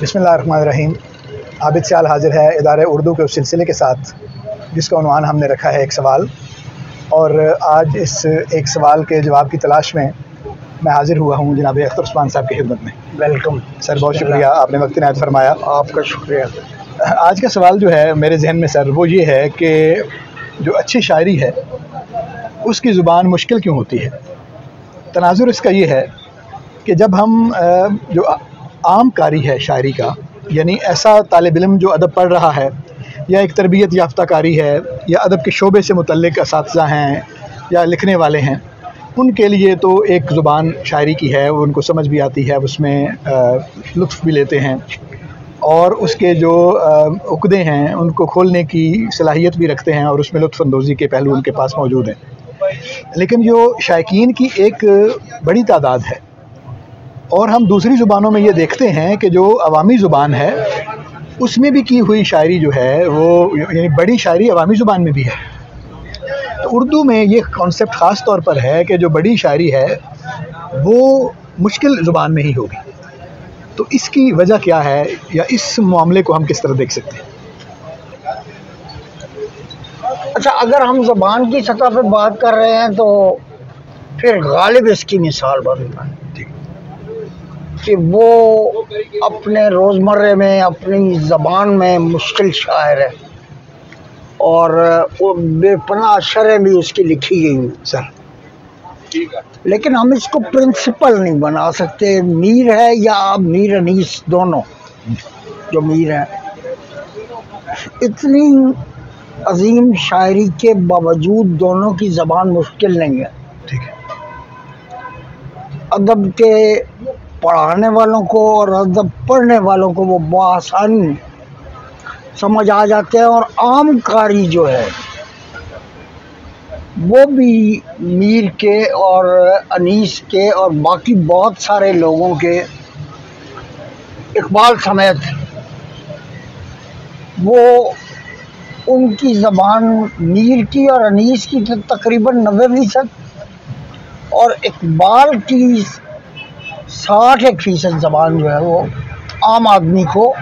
बिस्मिल्लाहिर्रहमानिर्रहीम। आबिद साल हाज़िर है इदारे उर्दू के उस सिलसिले के साथ जिसका उन्वान हमने रखा है एक सवाल। और आज इस एक सवाल के जवाब की तलाश में मैं हाज़िर हुआ हूँ जनाब अख्तर उस्मान साहब की खिदमत में। वेलकम सर, बहुत शुक्रिया, आपने वक्त इनायत फरमाया। आपका शुक्रिया। आज का सवाल जो है मेरे जहन में सर वो ये है कि जो अच्छी शायरी है उसकी ज़ुबान मुश्किल क्यों होती है। तनाजुर इसका ये है कि जब हम जो आम कारी है शायरी का, यानी ऐसा तालिब इल्म जो अदब पढ़ रहा है या एक तरबियत याफ्ता कारी है या अदब के शोबे से मुतल्लिक़ असातिज़ा हैं या लिखने वाले हैं, उनके लिए तो एक ज़ुबान शायरी की है, वो उनको समझ भी आती है, उसमें लुत्फ़ भी लेते हैं और उसके जो उक़दे हैं उनको खोलने की सलाहियत भी रखते हैं और उसमें लुत्फ़अंदोज़ी के पहलू उनके पास मौजूद हैं। लेकिन जो शायकीन की एक बड़ी तादाद है और हम दूसरी ज़ुबानों में ये देखते हैं कि जो अवामी ज़ुबान है उसमें भी की हुई शायरी जो है वो यानी बड़ी शायरी अवामी ज़ुबान में भी है। तो उर्दू में ये कॉन्सेप्ट ख़ास तौर पर है कि जो बड़ी शायरी है वो मुश्किल ज़ुबान में ही होगी। तो इसकी वजह क्या है या इस मामले को हम किस तरह देख सकते हैं? अच्छा, अगर हम ज़बान की सतह पे बात कर रहे हैं तो फिर गालिब इसकी मिसाल बनता है कि वो अपने रोज़मर्रे में अपनी ज़बान में मुश्किल शायर है और वो बेपनाह शरह भी उसकी लिखी गई सर। लेकिन हम इसको प्रिंसिपल नहीं बना सकते। मीर है या मीर अनीस, दोनों जो मीर हैं, इतनी अजीम शायरी के बावजूद दोनों की ज़बान मुश्किल नहीं है। ठीक है। अदब के पढ़ाने वालों को और अदब पढ़ने वालों को वो बआसानी समझ आ जाते हैं और आम कारी जो है वो भी मीर के और अनीस के और बाकी बहुत सारे लोगों के, इकबाल समेत, वो उनकी ज़बान मीर की और अनीस की तकरीबन 90% और इकबाल की 60% ज़बान जो है वो आम आदमी को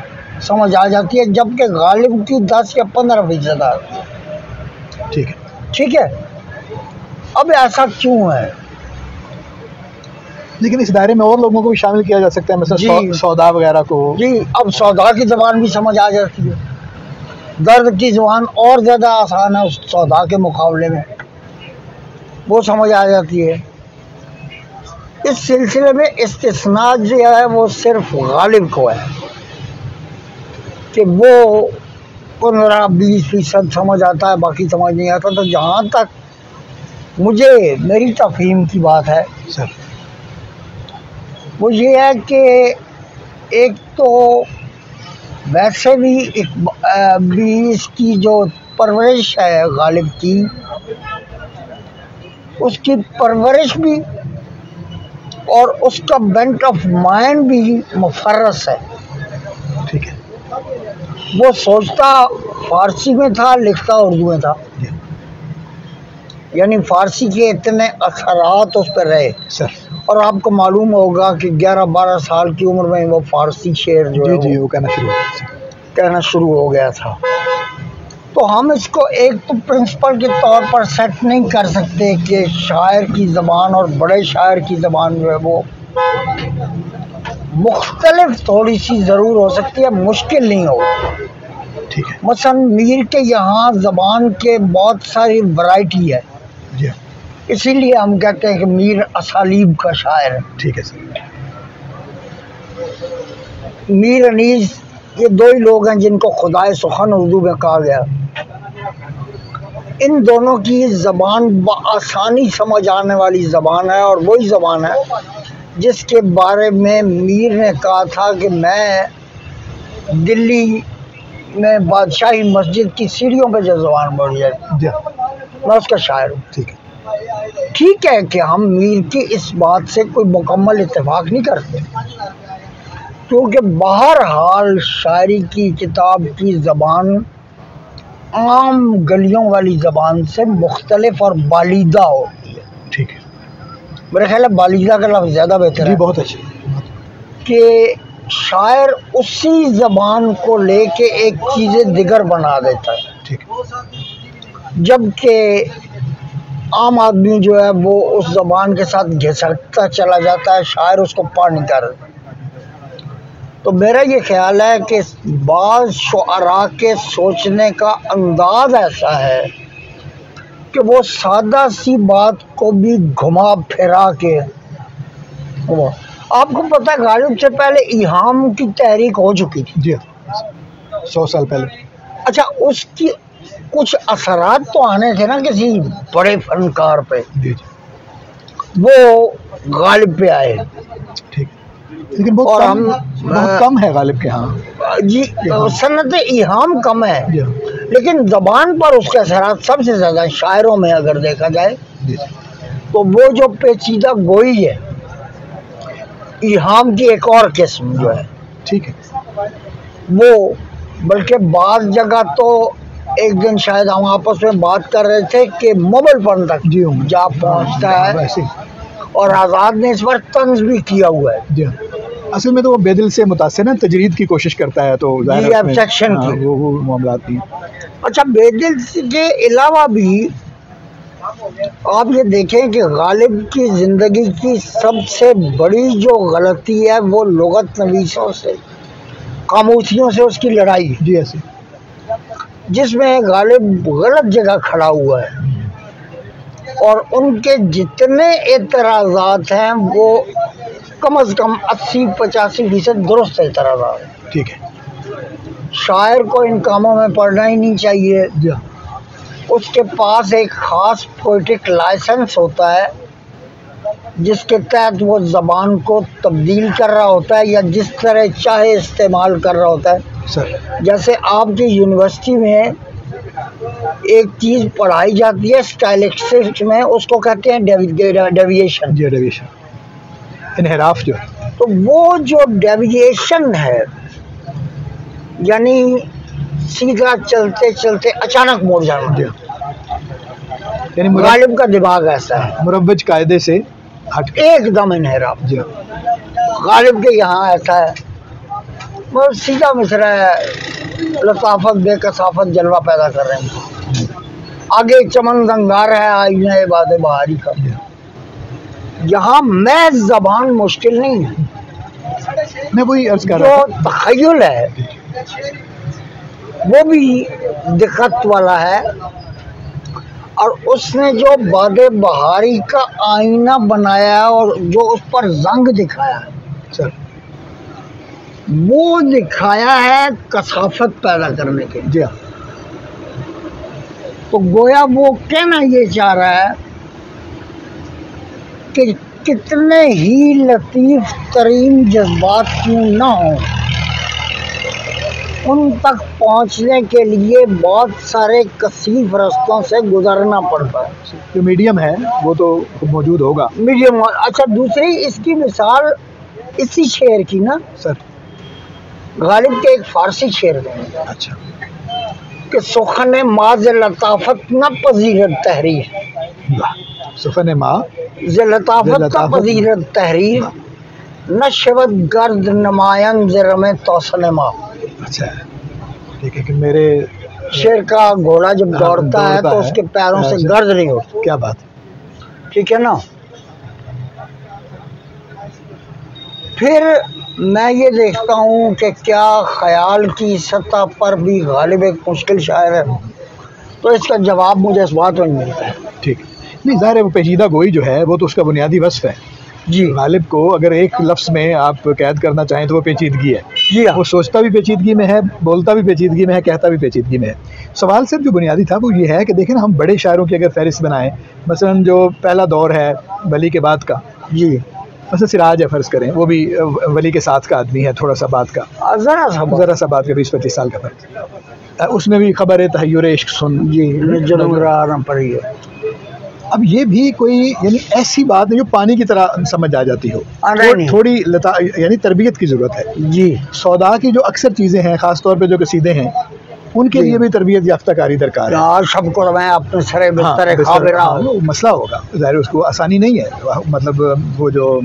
समझ आ जाती है, जबकि गालिब की 10 या 15% आती है। ठीक है। ठीक है। अब ऐसा क्यों है? लेकिन इस दायरे में और लोगों को भी शामिल किया जा सकता है, मतलब सौदा वगैरह को। जी, अब सौदा की ज़बान भी समझ आ जाती है। दर्द की ज़बान और ज़्यादा आसान है उस सौदा के मुकाबले में, वो समझ आ जाती है। इस सिलसिले में इस्तिस्ना जो है वो सिर्फ गालिब को है कि वो 15-20% समझ आता है, बाकी समझ नहीं आता। तो जहाँ तक मुझे मेरी तफहीम की बात है सर, वो ये है कि एक तो वैसे भी इसकी जो परवरिश है गालिब की, उसकी परवरिश भी और उसका बेंट ऑफ माइंड भी मुफर्रस है। ठीक है। वो सोचता फारसी में था, लिखता उर्दू में था, यानी फारसी के इतने असरात उस पर रहे सर। और आपको मालूम होगा कि 11-12 साल की उम्र में वो फारसी शेर जो है वो कहना शुरू हो गया था। तो हम इसको एक तो प्रिंसिपल के तौर पर सेट नहीं कर सकते कि शायर की ज़बान और बड़े शायर की ज़बान जो है वो मुख्तलिफ थोड़ी सी ज़रूर हो सकती है, मुश्किल नहीं होगी। ठीक है। मसलन मीर के यहाँ ज़बान के बहुत सारी वैरायटी है, इसीलिए हम कहते हैं कि मीर असालीब का शायर है। ठीक है सर। मीर अनीस, ये दो ही लोग हैं जिनको खुदाए सुखन उर्दू में कहा गया। इन दोनों की ज़बान बआसानी समझ आने वाली ज़बान है और वही ज़बान है जिसके बारे में मीर ने कहा था कि मैं दिल्ली में बादशाही मस्जिद की सीढ़ियों पे जो ज़बान बढ़ जाए मैं उसका शायर हूँ। ठीक है। ठीक है कि हम मीर की इस बात से कोई मुकम्मल इत्तेफाक नहीं करते, क्योंकि बहरहाल शायरी की किताब की ज़बान आम गलियों वाली ज़बान से मुख्तलिफ और बालिदा होती है। ठीक है। मेरा ख्याल है बालिदा का लफ्ज़ ज़्यादा बेहतर है। बहुत अच्छा। कि शायर उसी जबान को लेके एक चीज़ें दिगर बना देता है, ठीक है। जबकि आम आदमी जो है वो उस जबान के साथ घिसटता चला जाता है, शायर उसको पार नहीं कर। तो मेरा ये ख्याल है कि बाज़ शुअरा के सोचने का अंदाज ऐसा है कि वो सादा सी बात को भी घुमा फिरा के, आपको पता है गालिब से पहले इल्हाम की तहरीक हो चुकी थी जी, 100 साल पहले। अच्छा, उसकी कुछ असरात तो आने थे ना किसी बड़े फनकार पे, जी, वो गालिब पे आए, ठीक। लेकिन बहुत और कम, बहुत कम है गालिब के यहाँ जी, सनत इल्हाम कम है, जी, लेकिन जबान पर उसके असरात सबसे ज्यादा शायरों में अगर देखा जाए जी, तो वो जो पेचीदा गोई है, इल्हाम की एक और किस्म जो है, ठीक है। वो बल्कि बाज़ जगह तो एक दिन शायद हम आपस में बात कर रहे थे कि मोबाइलपन तक जी जा पहुंचता है, वैसे। और आज़ाद ने इस पर तंज भी किया हुआ है जी, असल में तो वो बेदिल से मुतासिर है, तजरीद की कोशिश करता है, तो ज़ाहिर है उसमें, एब्स्ट्रैक्शन हाँ, की। वो मामलात नहीं। अच्छा, बेदिल के अलावा भी आप ये देखें कि गालिब की ज़िंदगी की सबसे बड़ी जो गलती है वो लुगत नवीसों से, खामोशियों से उसकी लड़ाई, जी, ऐसे जिसमें गालिब गलत जगह खड़ा हुआ है, और उनके जितने एतराज़ात हैं वो कम से कम 80-85% दुरुस्त एतराज़ात हैं। ठीक है। शायर को इन कामों में पढ़ना ही नहीं चाहिए। जी, उसके पास एक ख़ास पोइटिक लाइसेंस होता है जिसके तहत वो ज़बान को तब्दील कर रहा होता है या जिस तरह चाहे इस्तेमाल कर रहा होता है। सर, जैसे आपकी यूनिवर्सिटी में एक चीज़ पढ़ाई जाती है स्टाइलिस्टिक्स में, उसको कहते हैं डेविएशन। जी, डेविएशन, इनहराफ जो है, तो वो जो डेविएशन है, यानी सीधा चलते चलते अचानक मुड़ जाना, जी, यानी गालिब का दिमाग ऐसा है, मुरव्वज कायदे से हट के। एकदम इनहराफ। जी, गालिब के यहाँ ऐसा है, वो सीधा मिसरा है, लताफत बेकसाफत जलवा पैदा कर रहे हैं। आगे चमन जंगार है आईना इबादे बहारी का। यहाँ मैं जबान मुश्किल नहीं है, मैं वही अर्ज कर रहा जो तखय्युल है वो भी दिक्कत वाला है, और उसने जो बादे बहारी का आईना बनाया है और जो उस पर जंग दिखाया है, सर, वो दिखाया है कसाफत पैदा करने के लिए। जी हाँ, तो गोया वो कहना ये चाह रहा है कि कितने ही लतीफ़ तरीन जज्बात क्यों ना हों, उन तक पहुंचने के लिए बहुत सारे कसीफ रास्तों से गुजरना पड़ता है। जो मीडियम है वो तो मौजूद होगा। मीडियम। अच्छा, दूसरी इसकी मिसाल इसी शेर की ना, सर, गालिब के एक फारसी शेर देंगे, अच्छा, कि सुखन माज लताफत न पजीरत तहरीर, सुफन माँ ज लताफत न पजीरत तहरीर, न शवत गर्द नमायन ज़रम तौसन माँ। अच्छा, ठीक है कि मेरे शेर का घोड़ा जब दौड़ता है तो उसके पैरों से गर्द नहीं होती। क्या बात, ठीक है ना। फिर मैं ये देखता हूँ कि क्या ख्याल की सतह पर भी गालिब एक मुश्किल शायर है, तो इसका जवाब मुझे इस बात में मिलता है। ठीक, नहीं ज़ाहिर है वो पेचीदा गोई जो है वो तो उसका बुनियादी वस्फ है। जी, गालिब को अगर एक लफ्ज़ में आप कैद करना चाहें तो वो पेचीदगी है। जी हाँ, वो सोचता भी पेचीदगी में है, बोलता भी पेचीदगी में है, कहता भी पेचीदगी में है। सवाल सिर्फ जो बुनियादी था वो ये है कि देखें ना, हम बड़े शायरों की अगर फहरिस्त बनाएं, मसलन जो पहला दौर है वली के बाद का, जी, मसलन सिराज है फ़र्ज़ करें, वो भी वली के साथ का आदमी है, थोड़ा सा बाद का, ज़रा सा बाद का 20-25 साल का फ़र्क। उसमें भी खबर है तहय्युर इश्क सुन, जी, जुर्म पड़ी है। अब ये भी कोई यानी ऐसी बात नहीं जो पानी की तरह समझ आ जाती हो, नहीं। थोड़ी यानी तरबियत की ज़रूरत है। जी, सौदा की जो अक्सर चीज़ें हैं, ख़ास तौर पे जो कसीदे हैं, उनके लिए भी तरबियत याफ्ता कारी दरकार है। सबको मैं अपने सरे बिस्तर खा भी रहा हूँ, मसला होगा ज़ाहिर, उसको आसानी नहीं है। मतलब वो जो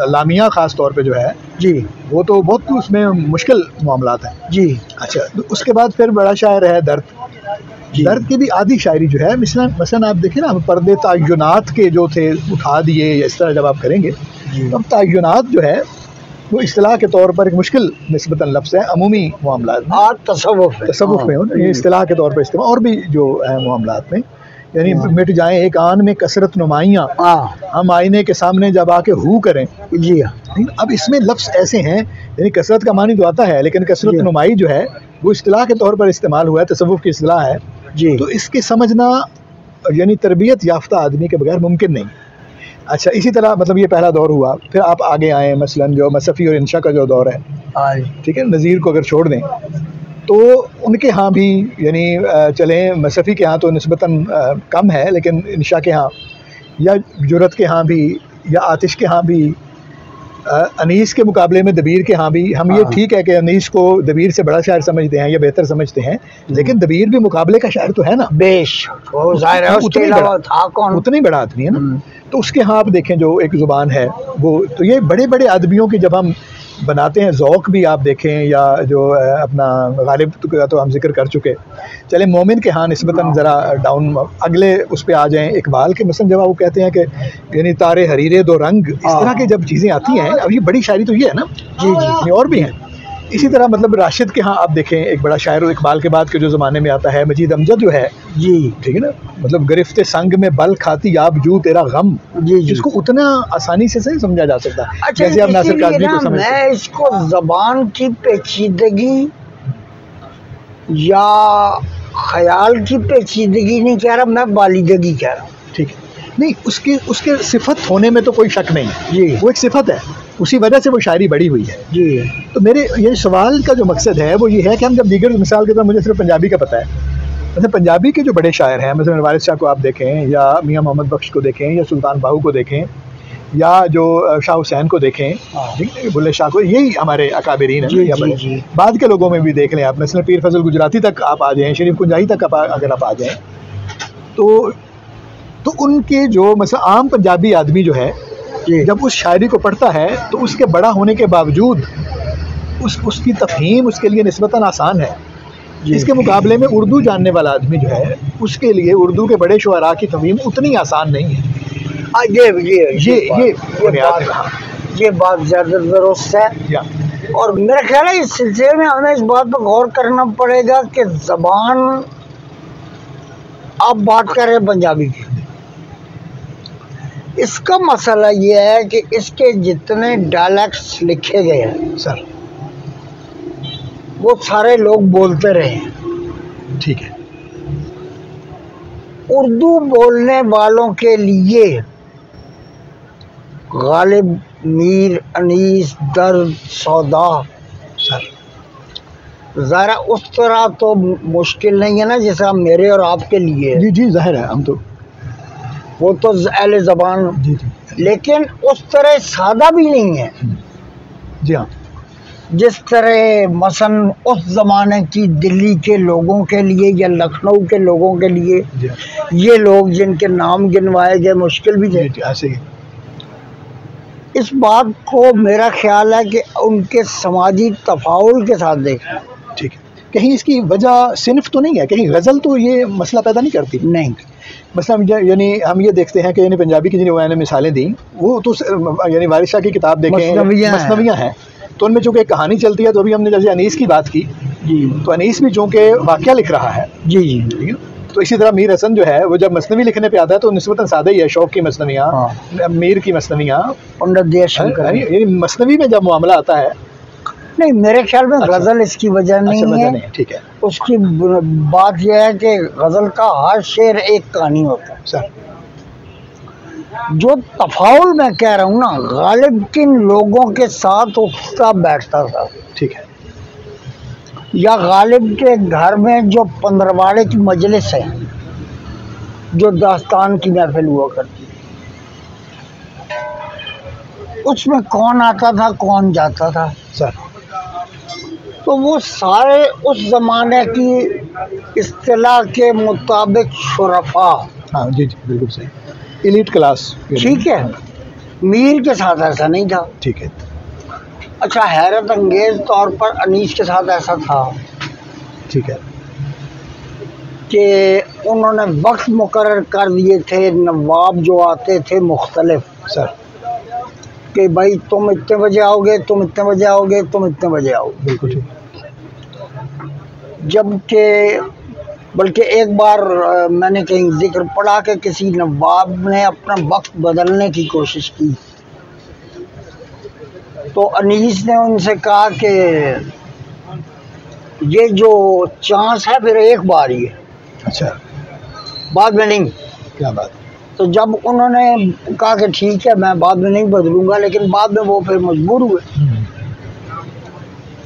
लामिया ख़ास तौर पे जो है जी, वो तो बहुत उसमें मुश्किल मामलात हैं जी। अच्छा, तो उसके बाद फिर बड़ा शायर है दर्द। दर्द की भी आधी शायरी जो है, मसलन आप देखें ना, पर्दे तायुनात के जो थे उठा दिए, या इस तरह जब आप करेंगे, अब तायुनात जो है वो इस्तिलाह के तौर पर एक मुश्किल निस्बतन लफ्ज़ है अमूमी मामलात में, तसव्वुफ़ में ये इस्तिलाह के तौर पर इस्तेमाल, और भी जो है मामलात में, यानी मिट जाएं एक आन में कसरत नुमाइयाँ, हम आईने के सामने जब आके हू करें। जी, अब इसमें लफ्ज़ ऐसे हैं, यानी कसरत का मानी तो आता है, लेकिन कसरत नुमाई जो है वो इस्तिलाह के तौर पर इस्तेमाल हुआ है, तसव्वुफ़ की इस्तिलाह है जी। तो इसके समझना यानी तरबियत याफ्ता आदमी के बगैर मुमकिन नहीं। अच्छा, इसी तरह मतलब ये पहला दौर हुआ, फिर आप आगे आए मसलन जो मसफ़ी और इंशा का जो दौर है, ठीक है, नज़ीर को अगर छोड़ दें तो उनके यहाँ भी यानी चलें, मसफ़ी के यहाँ तो निस्बतन कम है, लेकिन इंशा के यहाँ या जुरत के यहाँ भी या आतिश के यहाँ भी, अनीस के मुकाबले में दबीर के यहाँ भी, हम ये ठीक है कि अनीस को दबीर से बड़ा शायर समझते हैं या बेहतर समझते हैं, लेकिन दबीर भी मुकाबले का शायर तो है ना, उतना ही बड़ा आदमी है ना। तो उसके यहाँ आप देखें जो एक ज़ुबान है वो, तो ये बड़े बड़े आदमियों की जब हम बनाते हैं, ज़ौक़ भी आप देखें, या जो अपना गालिब का तो हम जिक्र कर चुके, चले मोमिन के हाँ निस्बतन ज़रा डाउन, अगले उस पर आ जाएँ, इकबाल के मसलन जब वो कहते हैं कि यानी तारे हरीरे दो रंग, इस तरह की जब चीज़ें आती हैं, अब ये बड़ी शायरी तो ये है ना जी जी, और भी हैं। इसी तरह मतलब राशिद के यहाँ आप देखें, एक बड़ा शायर इकबाल के बाद के जो ज़माने में आता है, मजीद अमजद जो है जी, ठीक है ना, मतलब गिरफ्ते संग में बल खाती याब जू तेरा गम जी, जिसको उतना आसानी से नहीं समझा जा सकता। अच्छा, जैसे आप नासिर काज़मी को समझते हैं। मैं इसको ज़बान की पेचीदगी या ख्याल की पेचीदगी नहीं कह रहा, मैं बालिदगी कह रहा हूँ, ठीक है, नहीं उसके सिफत होने में तो कोई शक नहीं जी, वो एक सिफत है, उसी वजह से वो शायरी बड़ी हुई है जी। तो मेरे ये सवाल का जो मकसद है वो ये है कि हम जब दीगर मिसाल के तरह, मुझे सिर्फ पंजाबी का पता है, मतलब पंजाबी के जो बड़े शायर हैं, मतलब वारिस शाह को आप देखें, या मियाँ मोहम्मद बख्श को देखें, या सुल्तान बाहू को देखें, या जो शाह हुसैन को देखें, बुल्ले शाह को, यही हमारे अकाबरीन हैं या बड़े। बाद के लोगों में भी देख लें आप, मसलन पीर फजल गुजराती तक आप आ जाएँ, शरीफ कुंजाही तक अगर आप आ जाएँ, तो उनके जो मतलब आम पंजाबी आदमी जो है जब उस शायरी को पढ़ता है तो उसके बड़ा होने के बावजूद उसकी तफहीम उसके लिए निस्बतन आसान है। इसके मुकाबले में उर्दू जानने वाला आदमी जो है, उसके लिए उर्दू के बड़े शुअरा की तफहीम उतनी आसान नहीं है। ये बात ज़्यादा दुरुस्त है, और मेरा ख्याल है इस सिलसिले में हमें इस बात पर गौर करना पड़ेगा कि ज़बान, आप बात कर रहे हैं पंजाबी की, इसका मसला ये है कि इसके जितने डायलेक्ट्स लिखे गए हैं सर, वो सारे लोग बोलते रहे, ठीक है। उर्दू बोलने वालों के लिए गालिब, मीर, अनीस, दर्द, सौदा सर, ज़रा उस तरह तो मुश्किल नहीं है ना जैसा मेरे और आपके लिए। जी जी, जाहिर है, हम तो वो तो अहले ज़बान जी जी, लेकिन उस तरह सादा भी नहीं है जी हाँ, जिस तरह मसन उस ज़माने की दिल्ली के लोगों के लिए या लखनऊ के लोगों के लिए ये लोग जिनके नाम गिनवाए गए मुश्किल भी थे। ऐसे ही इस बात को मेरा ख्याल है कि उनके समाजी तफाउल के साथ देखें, ठीक है। कहीं इसकी वजह सिर्फ तो नहीं है, कहीं गज़ल तो ये मसला पैदा नहीं करती, नहीं। मसला यानी हम ये देखते हैं कि यानी पंजाबी की जिन्हें मैंने मिसालें दी, वो तो यानी वारिस शाह की किताब देखें, मसनवियाँ हैं, तो उनमें चूँकि एक कहानी चलती है, तो अभी हमने जैसे अनीस की बात की जी, तो अनीस भी चूँकि वाक़या लिख रहा है जी जी, ठीक है। तो इसी तरह मीर हसन जो है वो जब मसनवी लिखने पे आता है तो निस्बतन सादा ही है, शौक़ की मसनवियाँ, मीर की मसनवियाँ, पंडित दयाशंकर, यानी मसनवी में जब मामला आता है, नहीं मेरे ख्याल में गज़ल इसकी वजह नहीं है, ठीक है। उसकी बात यह है कि गज़ल का हर शेर एक कहानी होता है सर। जो तफाउल मैं कह रहा हूँ ना, गालिब किन लोगों के साथ उठता बैठता था, ठीक है, या गालिब के घर में जो पंद्रवाड़े की मजलिस है, जो दास्तान की महफिल हुआ करती, उसमें कौन आता था कौन जाता था सर, तो वो सारे उस ज़माने की इस्तिलाह के मुताबिक शुरफा, हाँ जी जी बिल्कुल सही, एलीट क्लास। ठीक है, मीर के साथ ऐसा नहीं था। ठीक है। अच्छा, हैरत अंगेज तौर पर अनीस के साथ ऐसा था ठीक है। कि उन्होंने वक्त मुकर्रर कर दिए थे, नवाब जो आते थे मुख्तलिफ सर कि भाई तुम इतने बजे आओगे, तुम इतने बजे आओगे, तुम इतने बजे आओगे। बिल्कुल ठीक। जबकि बल्कि एक बार मैंने कहीं जिक्र पढ़ा कि किसी नवाब ने अपना वक्त बदलने की कोशिश की, तो अनीस ने उनसे कहा कि ये जो चांस है फिर एक बार ही है, अच्छा, बाद में नहीं। क्या बात। तो जब उन्होंने कहा कि ठीक है मैं बाद में नहीं बदलूंगा, लेकिन बाद में वो फिर मजबूर हुए,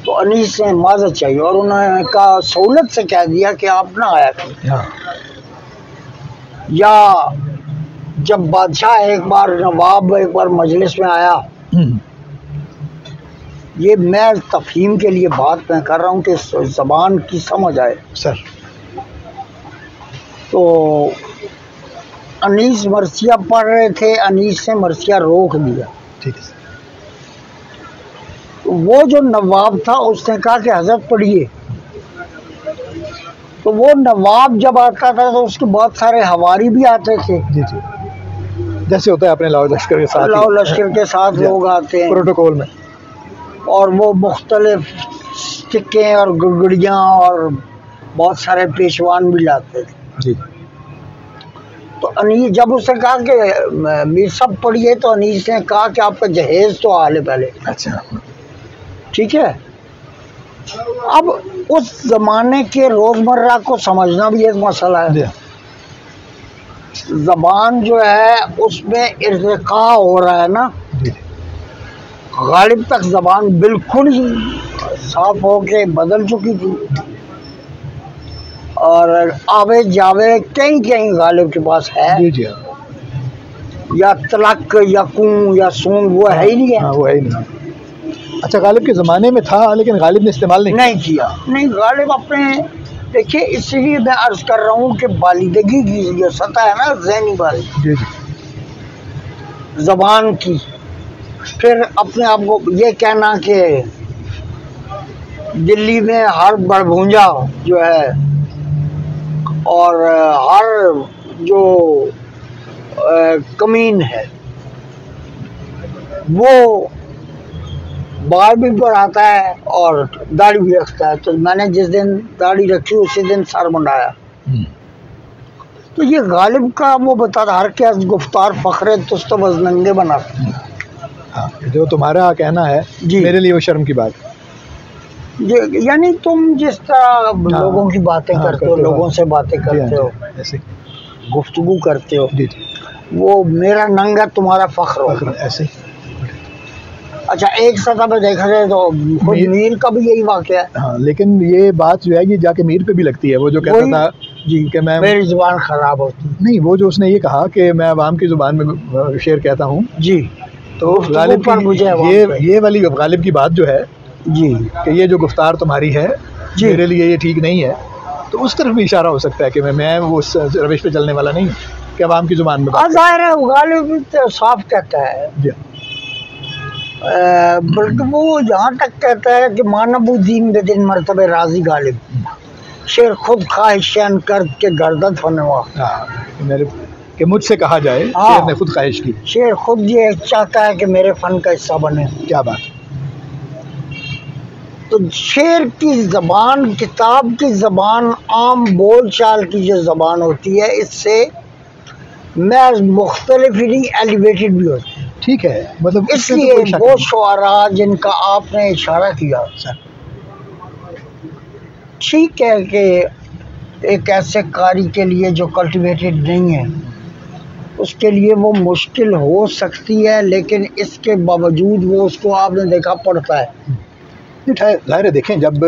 तो अनीस ने माजत चाहिए और उन्होंने कहा सहूलत से कह दिया कि आप ना आया करें। हाँ। या जब बादशाह एक बार, नवाब एक बार मजलिस में आया, ये मैं तफहीम के लिए बात मैं कर रहा हूँ कि ज़बान की समझ आए सर। तो अनीस मरसिया पढ़ रहे थे, अनीस ने मरसिया रोक दिया। ठीक है। तो वो जो नवाब था उसने कहा कि हजरत पढ़िए। तो वो नवाब जब आता था तो उसके बहुत सारे हवारी भी आते थे। जी जी, जैसे होता है अपने लाओ लश्कर के साथ, लाओ लश्कर के साथ लोग आते हैं प्रोटोकॉल में, और वो मुख्तलिफ टिक्के और गुड़गुड़ियाँ और बहुत सारे पेशवान भी लाते थे। जी। तो अनीस जब उसने कहा कि मीर साहब पढ़िए, तो अनीस ने कहा कि आपका जहेज तो हाल है पहले। अच्छा। ठीक है। अब उस जमाने के रोजमर्रा को समझना भी एक मसला है। जबान जो है उसमें इर्तिका हो रहा है ना, गालिब तक जबान बिल्कुल ही साफ होके बदल चुकी थी और आवे जावे कहीं कहीं गालिब के पास है। जी जी। या तलक या कूं या सूंग वो है ही नहीं है। हाँ, वो है ही नहीं। अच्छा, गालिब के ज़माने में था लेकिन गालिब ने इस्तेमाल नहीं किया। नहीं, गालिब अपने, देखिए इसलिए मैं अर्ज कर रहा हूँ कि बालिदगी की जो सतह है ना, ज़हनी बालिदगी ज़बान की, फिर अपने आप को ये कहना कि दिल्ली में हर बड़भूंजा जो है और हर जो कमीन है वो बाल भी बढ़ाता है और दाढ़ी भी रखता है। तो मैंने जिस दिन दाढ़ी रखी उसी दिन सर मुंडाया। तो ये गालिब का वो बताता, हर क्या गुफ्तार फखरे तुझ तो बस नंगे बना। हाँ, जो तुम्हारा कहना है जी, मेरे लिए वो शर्म की बात। यानी तुम जिस तरह लोगों की बातें करते हो, लोगों से बातें करते हो, ऐसे गुफ्तगू करते हो, वो मेरा नंगा तुम्हारा फख्र हो, ऐसे। अच्छा, एक सतह पे देखा जाए तो खुद मीर का भी यही वाक़या है। हाँ, लेकिन ये बात जो है ये जाके मीर पे भी लगती है। वो जो कहता था जी कि मैं, मेरी जुबान खराब होती नहीं, वो जो उसने ये कहा कि मैं अवाम की जुबान में शेर कहता हूँ जी, तो गालिब पर मुझे ये वाली गालिब की बात जो है जी कि ये जो गुफ्तार तुम्हारी है मेरे लिए ये ठीक नहीं है, तो उस तरफ भी इशारा हो सकता है कि मैं वो उस रविश पे चलने वाला नहीं हूँ कि अवाम की जुबान में। ज़ाहिर है गालिब तो साफ कहता है जी, बल्कि वो यहाँ तक कहता है कि मानबुद्दीन बेदिन मरतबे राजी गालिब, शेर खुद ख्वाहिशान कर के गर्दन होने वाला, मेरे कि मुझसे कहा जाए शेर ने खुद ख्वाहिश की, शेर खुद ये चाहता है कि मेरे फन का हिस्सा बने। क्या बात। तो शेर की ज़बान, किताब की ज़बान, आम बोल चाल की जो ज़बान होती है, इससे मैं मुख्तलिफ ही नहीं एलिवेटेड भी होती है। ठीक है, मतलब इसलिए वो शुआरा जिनका आपने इशारा किया ठीक है कि एक ऐसे कारी के लिए जो कल्टिवेटेड नहीं है उसके लिए वो मुश्किल हो सकती है, लेकिन इसके बावजूद वो उसको आपने देखा पड़ता है। ज़ाहिर है, देखें जब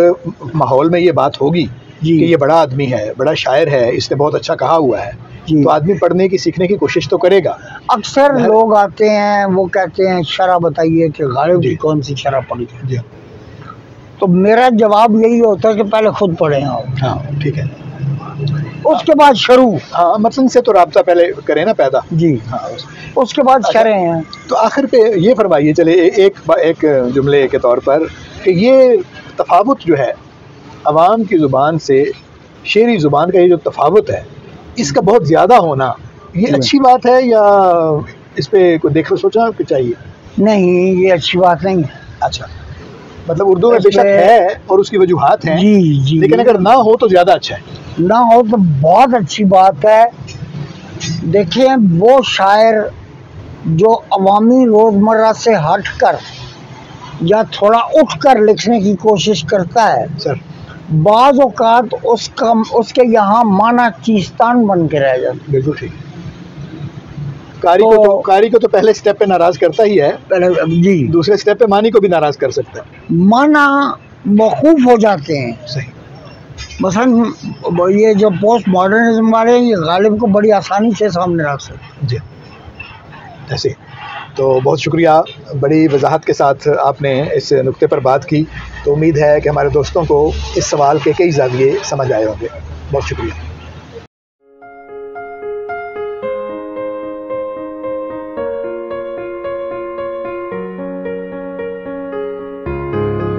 माहौल में ये बात होगी कि ये बड़ा आदमी है, बड़ा शायर है, इसने बहुत अच्छा कहा हुआ है, तो आदमी पढ़ने की सीखने की कोशिश तो करेगा। अक्सर लोग आते हैं वो कहते हैं शरह बताइए कि गालिब की कौन सी शरह पड़ी है। तो मेरा जवाब यही होता है कि पहले खुद पढ़ें आप। हाँ ठीक है। उसके बाद शुरू। हाँ मतन से तो राब्ता पहले करें ना पैदा। जी हाँ उसके बाद करें हैं। तो आखिर पे ये फरमाइए, चले एक जुमले के तौर पर, कि ये तफावत जो है अवाम की ज़ुबान से शेरी ज़ुबान का, ये जो तफावत है इसका बहुत ज़्यादा होना, ये अच्छी बात है या इस पे कोई देख सोचना चाहिए? नहीं, ये अच्छी बात नहीं है। अच्छा, मतलब उर्दू में बेशक है और उसकी वजूहात हैं, जी, लेकिन अगर ना हो तो ज़्यादा अच्छा है। ना हो तो बहुत अच्छी बात है। देखिए, वो शायर जो अवामी रोज़मर्रा से हटकर या थोड़ा उठकर लिखने की कोशिश करता है सर, बाज़ औक़ात उसके यहाँ माना चीस्तान बन के रह जाता। बिल्कुल ठीक। कारी को तो पहले स्टेप पे नाराज़ करता ही है, पहले जी, दूसरे स्टेप पे मानी को भी नाराज़ कर सकता है। माना मौकूफ़ हो जाते हैं। सही। मसलन ये जो पोस्ट मॉडर्निज्म वाले हैं, ये गालिब को बड़ी आसानी से सामने रख सकते। जी, ऐसे तो बहुत शुक्रिया, बड़ी वजाहत के साथ आपने इस नुक्ते पर बात की। तो उम्मीद है कि हमारे दोस्तों को इस सवाल के कई ज़ाविये समझ आए होंगे। बहुत शुक्रिया।